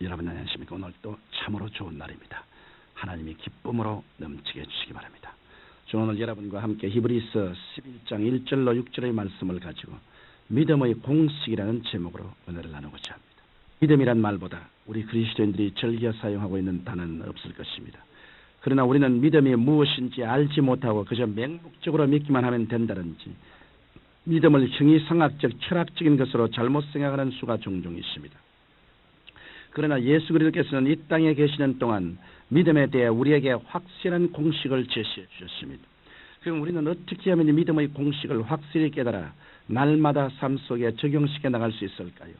여러분 안녕하십니까? 오늘도 참으로 좋은 날입니다. 하나님이 기쁨으로 넘치게 해주시기 바랍니다. 저는 오늘 여러분과 함께 히브리서 11장 1절로 6절의 말씀을 가지고 믿음의 공식이라는 제목으로 은혜를 나누고자 합니다. 믿음이란 말보다 우리 그리스도인들이 즐겨 사용하고 있는 단어는 없을 것입니다. 그러나 우리는 믿음이 무엇인지 알지 못하고 그저 맹목적으로 믿기만 하면 된다든지 믿음을 형이상학적 철학적인 것으로 잘못 생각하는 수가 종종 있습니다. 그러나 예수 그리스도께서는 이 땅에 계시는 동안 믿음에 대해 우리에게 확실한 공식을 제시해 주셨습니다. 그럼 우리는 어떻게 하면 이 믿음의 공식을 확실히 깨달아 날마다 삶 속에 적용시켜 나갈 수 있을까요?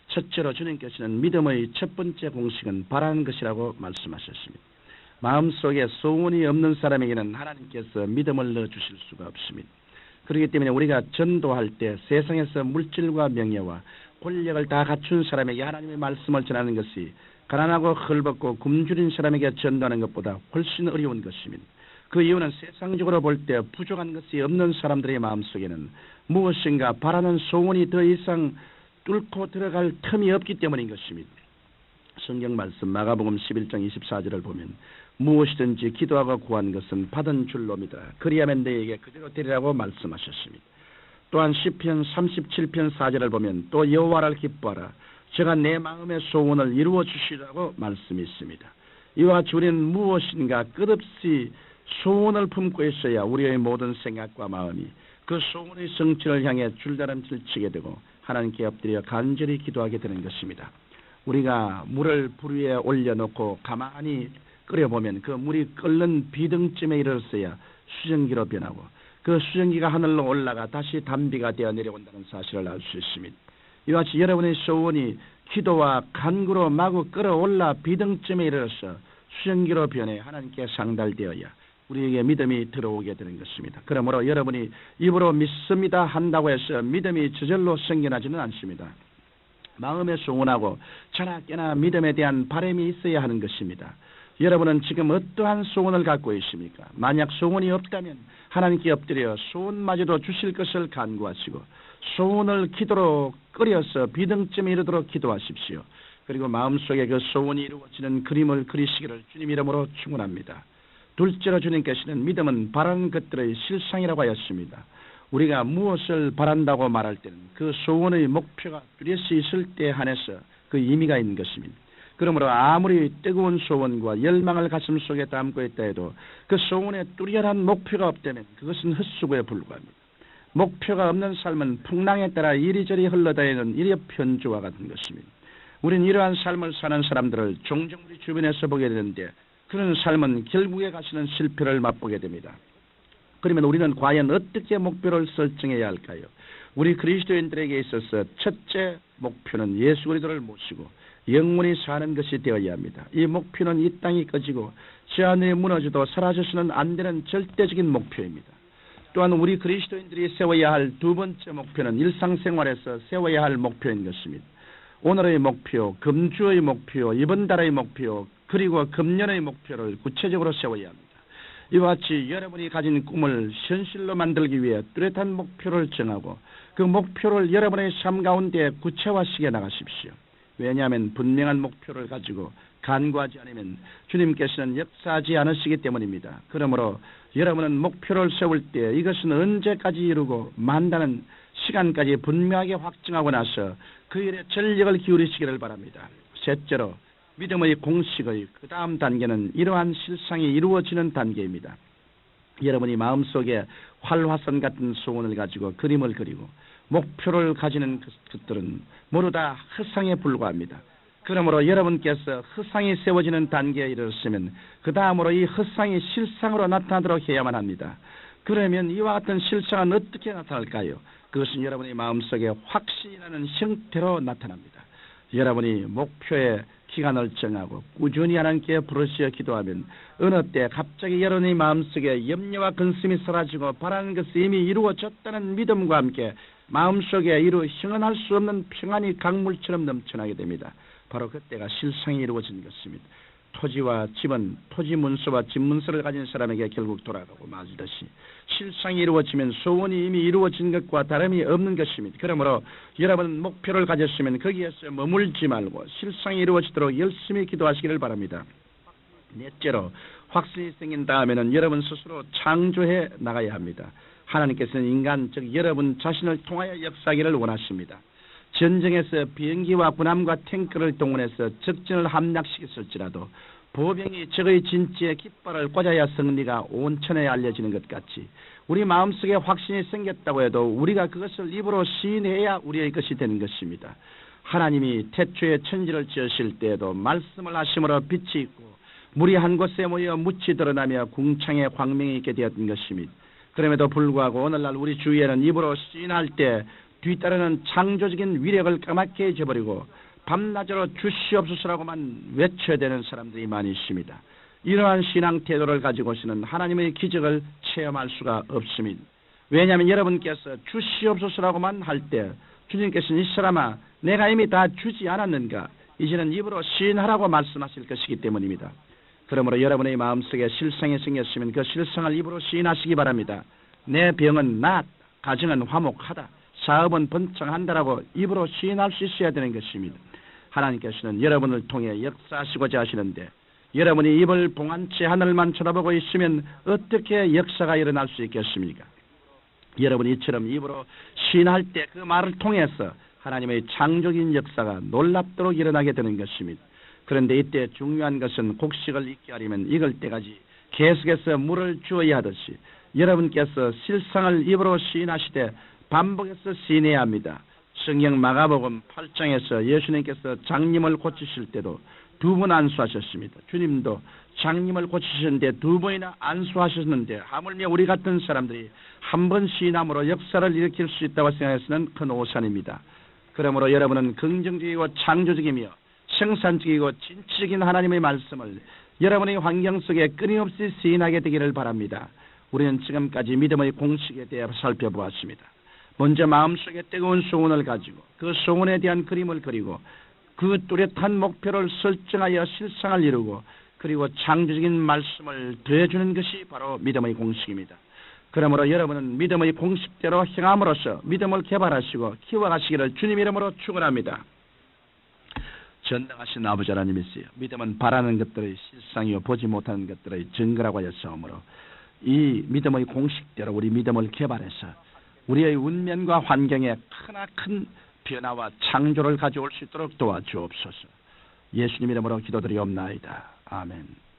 첫째로 주님께서는 믿음의 첫 번째 공식은 바라는 것이라고 말씀하셨습니다. 마음속에 소원이 없는 사람에게는 하나님께서 믿음을 넣어주실 수가 없습니다. 그렇기 때문에 우리가 전도할 때 세상에서 물질과 명예와 권력을 다 갖춘 사람에게 하나님의 말씀을 전하는 것이 가난하고 헐벗고 굶주린 사람에게 전도하는 것보다 훨씬 어려운 것입니다. 그 이유는 세상적으로 볼 때 부족한 것이 없는 사람들의 마음속에는 무엇인가 바라는 소원이 더 이상 뚫고 들어갈 틈이 없기 때문인 것입니다. 성경 말씀 마가복음 11장 24절을 보면 무엇이든지 기도하고 구한 것은 받은 줄로 믿어 그리하면 너에게 그대로 되리라고 말씀하셨습니다. 또한 시편 37편 4절을 보면 또 여호와를 기뻐하라 제가 내 마음의 소원을 이루어 주시라고 말씀이 있습니다. 이와 같이 우리는 무엇인가 끝없이 소원을 품고 있어야 우리의 모든 생각과 마음이 그 소원의 성취를 향해 줄다름질 치게 되고 하나님께 엎드려 간절히 기도하게 되는 것입니다. 우리가 물을 불 위에 올려놓고 가만히 끓여보면 그 물이 끓는 비등쯤에 이르렀어야 수증기로 변하고 그 수증기가 하늘로 올라가 다시 단비가 되어 내려온다는 사실을 알 수 있습니다. 이와 같이 여러분의 소원이 기도와 간구로 마구 끌어올라 비등쯤에 이르러서 수증기로 변해 하나님께 상달되어야 우리에게 믿음이 들어오게 되는 것입니다. 그러므로 여러분이 입으로 믿습니다 한다고 해서 믿음이 저절로 생겨나지는 않습니다. 마음에 소원하고 자나깨나 믿음에 대한 바람이 있어야 하는 것입니다. 여러분은 지금 어떠한 소원을 갖고 있습니까? 만약 소원이 없다면 하나님께 엎드려 소원마저도 주실 것을 간구하시고 소원을 기도로 끓여서 비등쯤에 이르도록 기도하십시오. 그리고 마음속에 그 소원이 이루어지는 그림을 그리시기를 주님 이름으로 축원합니다. 둘째로 주님께서는 믿음은 바라는 것들의 실상이라고 하였습니다. 우리가 무엇을 바란다고 말할 때는 그 소원의 목표가 뚜렷이 있을 때 한해서 그 의미가 있는 것입니다. 그러므로 아무리 뜨거운 소원과 열망을 가슴 속에 담고 있다 해도 그 소원에 뚜렷한 목표가 없다면 그것은 헛수고에 불과합니다. 목표가 없는 삶은 풍랑에 따라 이리저리 흘러다니는 일엽편주와 같은 것입니다. 우리는 이러한 삶을 사는 사람들을 종종 우리 주변에서 보게 되는데 그런 삶은 결국에 가시는 실패를 맛보게 됩니다. 그러면 우리는 과연 어떻게 목표를 설정해야 할까요? 우리 그리스도인들에게 있어서 첫째 목표는 예수 그리스도를 모시고 영원히 사는 것이 되어야 합니다. 이 목표는 이 땅이 꺼지고 저 하늘이 무너져도 사라져서는 안 되는 절대적인 목표입니다. 또한 우리 그리스도인들이 세워야 할 두 번째 목표는 일상생활에서 세워야 할 목표인 것입니다. 오늘의 목표, 금주의 목표, 이번 달의 목표, 그리고 금년의 목표를 구체적으로 세워야 합니다. 이와 같이 여러분이 가진 꿈을 현실로 만들기 위해 뚜렷한 목표를 정하고 그 목표를 여러분의 삶 가운데 구체화시켜 나가십시오. 왜냐하면 분명한 목표를 가지고 간구하지 않으면 주님께서는 역사하지 않으시기 때문입니다. 그러므로 여러분은 목표를 세울 때 이것은 언제까지 이루고 만다는 시간까지 분명하게 확정하고 나서 그 일에 전력을 기울이시기를 바랍니다. 셋째로 믿음의 공식의 그 다음 단계는 이러한 실상이 이루어지는 단계입니다. 여러분이 마음속에 활화선 같은 소원을 가지고 그림을 그리고 목표를 가지는 것들은 모두 다 허상에 불과합니다. 그러므로 여러분께서 허상이 세워지는 단계에 이르렀으면 그 다음으로 이 허상이 실상으로 나타나도록 해야만 합니다. 그러면 이와 같은 실상은 어떻게 나타날까요? 그것은 여러분의 마음속에 확신이 나는 형태로 나타납니다. 여러분이 목표에 기간을 정하고 꾸준히 하나님께 부르시어 기도하면 어느 때 갑자기 여러분의 마음속에 염려와 근심이 사라지고 바라는 것이 이미 이루어졌다는 믿음과 함께 마음속에 형언할 수 없는 평안이 강물처럼 넘쳐나게 됩니다. 바로 그때가 실상이 이루어진 것입니다. 토지와 집은 토지 문서와 집 문서를 가진 사람에게 결국 돌아가고 말듯이 실상이 이루어지면 소원이 이미 이루어진 것과 다름이 없는 것입니다. 그러므로 여러분 목표를 가졌으면 거기에서 머물지 말고 실상이 이루어지도록 열심히 기도하시기를 바랍니다. 넷째로 확신이 생긴 다음에는 여러분 스스로 창조해 나가야 합니다. 하나님께서는 인간 즉 여러분 자신을 통하여 역사하기를 원하십니다. 전쟁에서 비행기와 군함과 탱크를 동원해서 적진을 함락시켰을지라도 보병이 적의 진지에 깃발을 꽂아야 승리가 온 천에 알려지는 것 같이 우리 마음속에 확신이 생겼다고 해도 우리가 그것을 입으로 시인해야 우리의 것이 되는 것입니다. 하나님이 태초에 천지를 지으실 때에도 말씀을 하심으로 빛이 있고 물이 한 곳에 모여 묻히 드러나며 궁창에 광명이 있게 되었던 것입니다. 그럼에도 불구하고 오늘날 우리 주위에는 입으로 시인할 때 뒤따르는 창조적인 위력을 까맣게 잊어버리고 밤낮으로 주시옵소서라고만 외쳐야 되는 사람들이 많이 있습니다. 이러한 신앙 태도를 가지고서는 하나님의 기적을 체험할 수가 없습니다. 왜냐하면 여러분께서 주시옵소서라고만 할 때 주님께서는 이 사람아 내가 이미 다 주지 않았는가 이제는 입으로 시인하라고 말씀하실 것이기 때문입니다. 그러므로 여러분의 마음속에 실상이 생겼으면 그 실상을 입으로 시인하시기 바랍니다. 내 병은 낫, 가정은 화목하다, 사업은 번창한다라고 입으로 시인할 수 있어야 되는 것입니다. 하나님께서는 여러분을 통해 역사하시고자 하시는데 여러분이 입을 봉한 채 하늘만 쳐다보고 있으면 어떻게 역사가 일어날 수 있겠습니까? 여러분이 이처럼 입으로 시인할 때 그 말을 통해서 하나님의 창조적인 역사가 놀랍도록 일어나게 되는 것입니다. 그런데 이때 중요한 것은 곡식을 익게 하려면 익을 때까지 계속해서 물을 주어야 하듯이 여러분께서 실상을 입으로 시인하시되 반복해서 시인해야 합니다. 성경 마가복음 8장에서 예수님께서 장님을 고치실 때도 2번 안수하셨습니다. 주님도 장님을 고치셨는데 2번이나 안수하셨는데 하물며 우리 같은 사람들이 한 번 시인함으로 역사를 일으킬 수 있다고 생각해서는 큰 오산입니다. 그러므로 여러분은 긍정적이고 창조적이며 생산적이고 진취적인 하나님의 말씀을 여러분의 환경 속에 끊임없이 시인하게 되기를 바랍니다. 우리는 지금까지 믿음의 공식에 대해 살펴보았습니다. 먼저 마음속에 뜨거운 소원을 가지고 그 소원에 대한 그림을 그리고 그 뚜렷한 목표를 설정하여 실상을 이루고 그리고 창조적인 말씀을 더해주는 것이 바로 믿음의 공식입니다. 그러므로 여러분은 믿음의 공식대로 행함으로써 믿음을 개발하시고 키워가시기를 주님 이름으로 축원합니다. 전능하신 아버지 하나님이시여, 믿음은 바라는 것들의 실상이요 보지 못하는 것들의 증거라고 하였사오므로 이 믿음의 공식대로 우리 믿음을 개발해서 우리의 운명과 환경에 크나큰 변화와 창조를 가져올 수 있도록 도와주옵소서. 예수님 이름으로 기도드리옵나이다. 아멘.